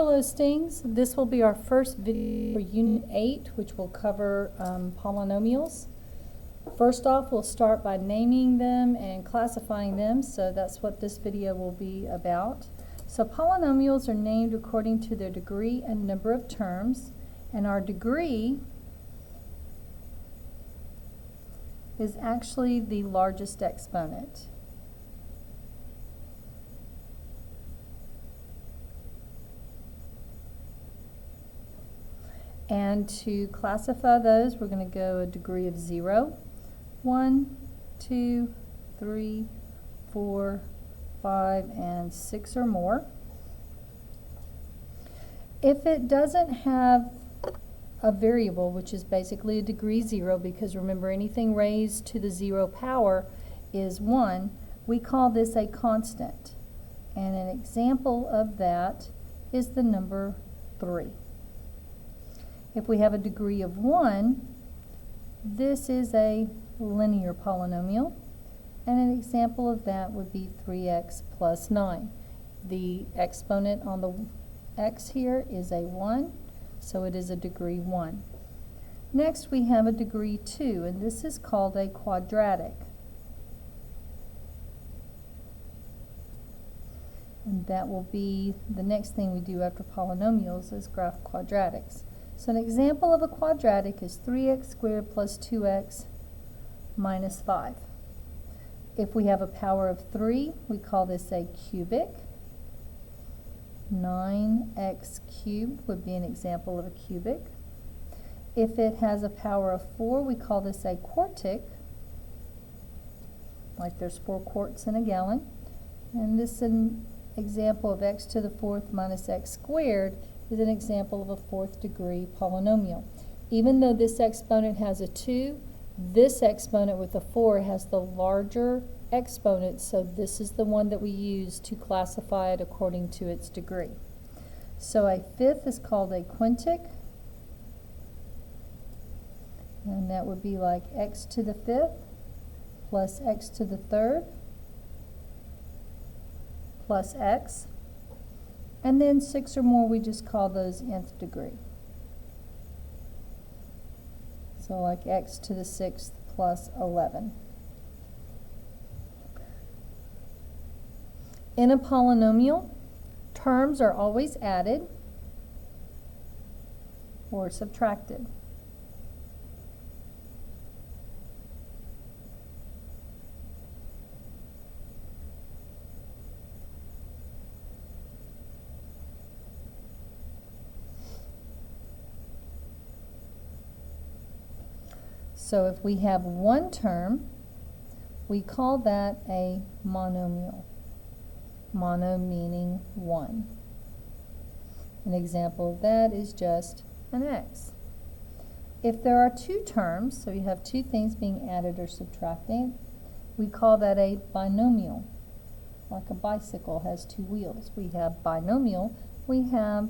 Hello, Stings. This will be our first video for Unit 8, which will cover polynomials. First off, we'll start by naming them and classifying them, so that's what this video will be about. So polynomials are named according to their degree and number of terms, and our degree is actually the largest exponent. And to classify those, we're going to go a degree of 0, 1, 2, 3, 4, 5, and 6 or more. If it doesn't have a variable, which is basically a degree 0, because remember anything raised to the 0 power is 1, we call this a constant. And an example of that is the number 3. If we have a degree of 1, this is a linear polynomial, and an example of that would be 3x plus 9. The exponent on the x here is a 1, so it is a degree 1. Next we have a degree 2, and this is called a quadratic. And that will be the next thing we do after polynomials is graph quadratics. So an example of a quadratic is 3x squared plus 2x minus 5. If we have a power of 3, we call this a cubic. 9x cubed would be an example of a cubic. If it has a power of 4, we call this a quartic, like there's 4 quarts in a gallon. And this is an example of x to the 4th minus x squared is an example of a 4th degree polynomial. Even though this exponent has a 2, this exponent with a 4 has the larger exponent, so this is the one that we use to classify it according to its degree. So a 5th is called a quintic, and that would be like x to the 5th plus x to the 3rd plus x. And then 6 or more, we just call those nth degree. So like x to the 6th plus 11. In a polynomial, terms are always added or subtracted. So if we have one term, we call that a monomial. Mono meaning one. An example of that is just an x. If there are two terms, so you have two things being added or subtracted, we call that a binomial. Like a bicycle has two wheels. We have binomial, we have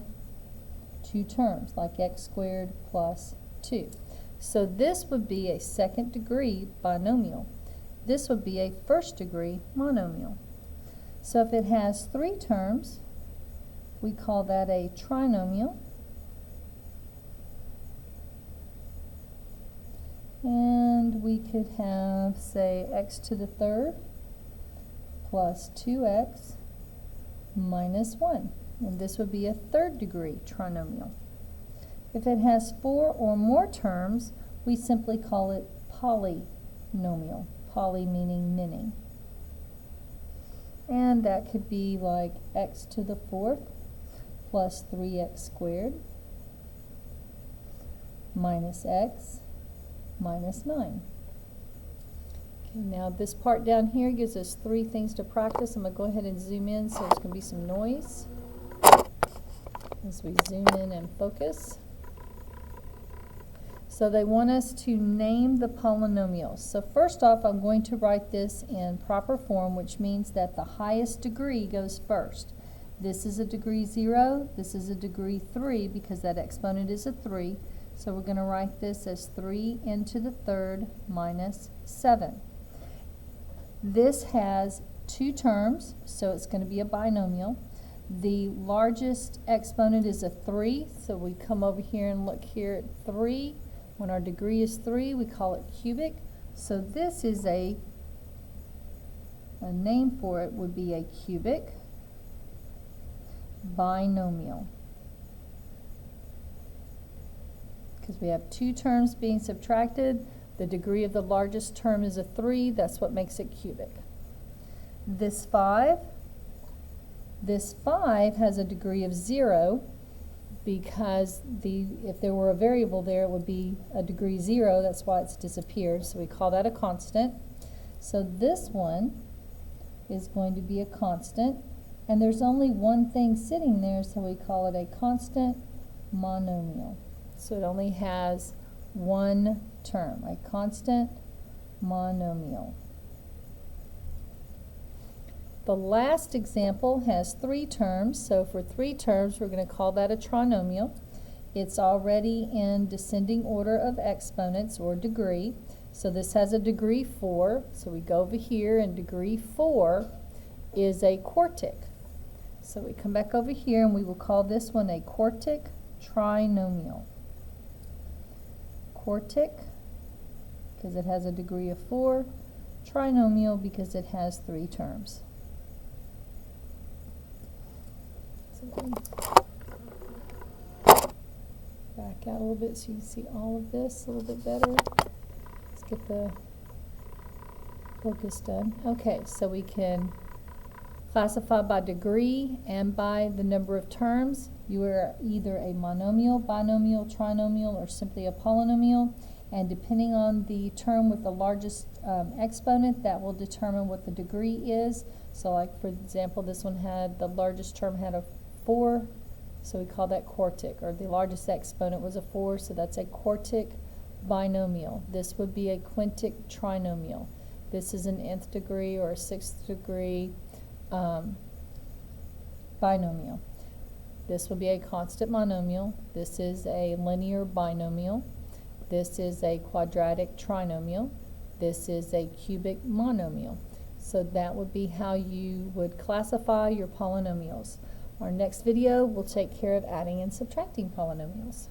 two terms, like x squared plus 2. So this would be a second degree binomial. This would be a first degree monomial. So if it has 3 terms, we call that a trinomial. And we could have, say, x to the 3rd plus 2x minus 1. And this would be a third degree trinomial. If it has 4 or more terms, we simply call it polynomial. Poly meaning many. And that could be like x to the 4th plus 3x squared minus x minus 9. Okay, now this part down here gives us 3 things to practice. I'm going to go ahead and zoom in so there's going to be some noise as we zoom in and focus. So they want us to name the polynomials. So first off, I'm going to write this in proper form, which means that the highest degree goes first. This is a degree 0, this is a degree 3 because that exponent is a 3. So we're going to write this as 3 into the 3rd minus 7. This has 2 terms, so it's going to be a binomial. The largest exponent is a 3, so we come over here and look here at 3. When our degree is 3, we call it cubic. So this is a name for it would be a cubic binomial. Because we have two terms being subtracted, the degree of the largest term is a 3, that's what makes it cubic. This 5 has a degree of 0 because if there were a variable there, it would be a degree 0, that's why it's disappeared, so we call that a constant. So this one is going to be a constant, and there's only one thing sitting there, so we call it a constant monomial. So it only has one term, a constant monomial. The last example has 3 terms, so for 3 terms we're going to call that a trinomial. It's already in descending order of exponents or degree, so this has a degree 4, so we go over here and degree 4 is a quartic. So we come back over here and we will call this one a quartic trinomial. Quartic because it has a degree of 4, trinomial because it has 3 terms. Back out a little bit so you can see all of this a little bit better. Let's get the focus done. Okay, so we can classify by degree and by the number of terms. You are either a monomial, binomial, trinomial, or simply a polynomial. And depending on the term with the largest exponent, that will determine what the degree is. So like for example, this one had, the largest term had a 4, so we call that quartic, or the largest exponent was a 4, so that's a quartic binomial. This would be a quintic trinomial. This is an nth degree or a 6th degree binomial. This will be a constant monomial. This is a linear binomial. This is a quadratic trinomial. This is a cubic monomial. So that would be how you would classify your polynomials. Our next video will take care of adding and subtracting polynomials.